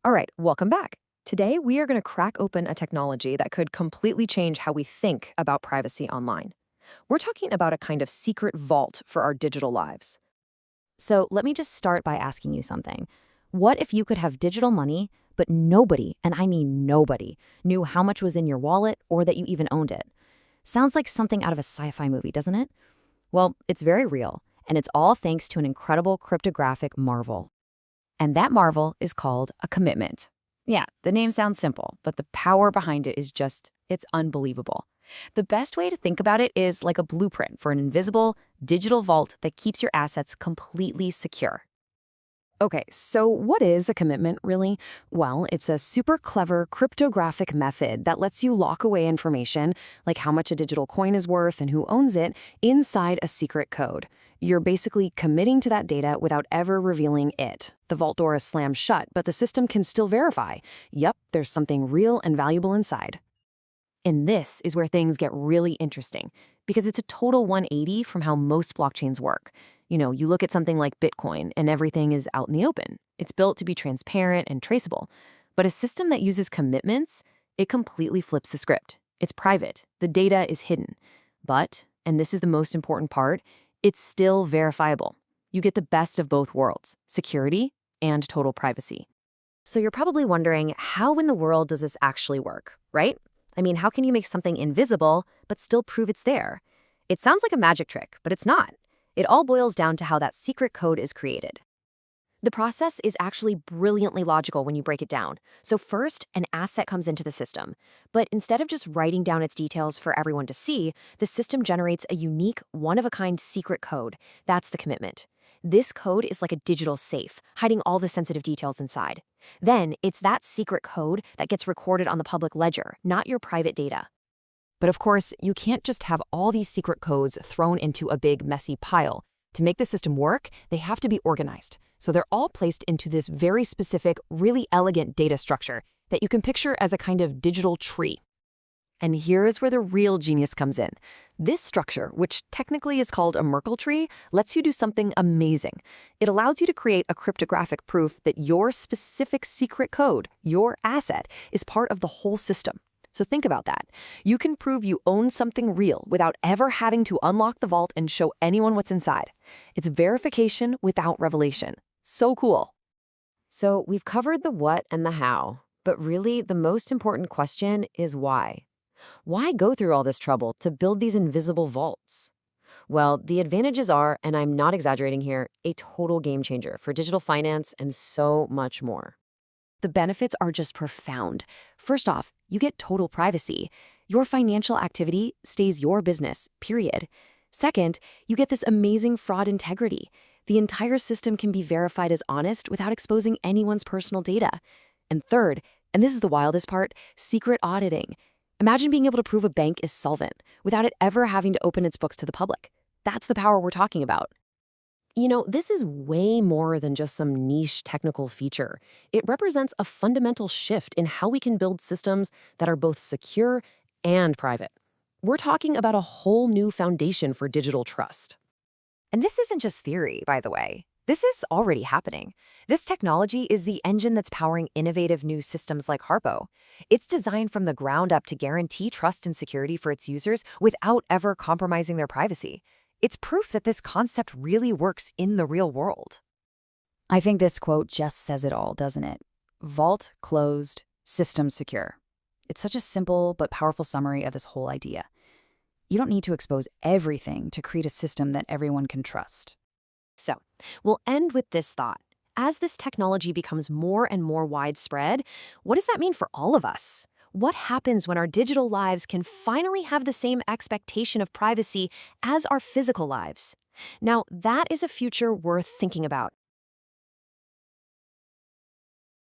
All right, welcome back. Today, we are going to crack open a technology that could completely change how we think about privacy online. We're talking about a kind of secret vault for our digital lives. So let me just start by asking you something. What if you could have digital money, but nobody, and I mean nobody, knew how much was in your wallet or that you even owned it? Sounds like something out of a sci-fi movie, doesn't it? Well, it's very real, and it's all thanks to an incredible cryptographic marvel. And that marvel is called a commitment. Yeah, the name sounds simple, but the power behind it is it's unbelievable. The best way to think about it is like a blueprint for an invisible, digital vault that keeps your assets completely secure. Okay, so what is a commitment, really? Well, it's a super clever cryptographic method that lets you lock away information, like how much a digital coin is worth and who owns it, inside a secret code. You're basically committing to that data without ever revealing it. The vault door is slammed shut, but the system can still verify. Yep, there's something real and valuable inside. And this is where things get really interesting, because it's a total 180 from how most blockchains work. You look at something like Bitcoin and everything is out in the open. It's built to be transparent and traceable. But a system that uses commitments, it completely flips the script. It's private. The data is hidden. But, and this is the most important part, it's still verifiable. You get the best of both worlds, security and total privacy. So you're probably wondering, how in the world does this actually work, right? I mean, how can you make something invisible but still prove it's there? It sounds like a magic trick, but it's not. It all boils down to how that secret code is created. The process is actually brilliantly logical when you break it down. So first, an asset comes into the system. But instead of just writing down its details for everyone to see, the system generates a unique, one-of-a-kind secret code. That's the commitment. This code is like a digital safe, hiding all the sensitive details inside. Then, it's that secret code that gets recorded on the public ledger, not your private data. But of course, you can't just have all these secret codes thrown into a big, messy pile. To make the system work, they have to be organized. So they're all placed into this very specific, really elegant data structure that you can picture as a kind of digital tree. And here's where the real genius comes in. This structure, which technically is called a Merkle tree, lets you do something amazing. It allows you to create a cryptographic proof that your specific secret code, your asset, is part of the whole system. So think about that. You can prove you own something real without ever having to unlock the vault and show anyone what's inside. It's verification without revelation. So cool. So we've covered the what and the how, but really the most important question is why. Why go through all this trouble to build these invisible vaults? Well, the advantages are, and I'm not exaggerating here, a total game changer for digital finance and so much more. The benefits are just profound. First off, you get total privacy. Your financial activity stays your business, period. Second, you get this amazing fraud integrity. The entire system can be verified as honest without exposing anyone's personal data. And third, and this is the wildest part, secret auditing. Imagine being able to prove a bank is solvent without it ever having to open its books to the public. That's the power we're talking about. This is way more than just some niche technical feature. It represents a fundamental shift in how we can build systems that are both secure and private. We're talking about a whole new foundation for digital trust. And this isn't just theory, by the way. This is already happening. This technology is the engine that's powering innovative new systems like Harpo. It's designed from the ground up to guarantee trust and security for its users without ever compromising their privacy. It's proof that this concept really works in the real world. I think this quote just says it all, doesn't it? Vault closed, system secure. It's such a simple but powerful summary of this whole idea. You don't need to expose everything to create a system that everyone can trust. So, we'll end with this thought. As this technology becomes more and more widespread, what does that mean for all of us? What happens when our digital lives can finally have the same expectation of privacy as our physical lives? Now, that is a future worth thinking about.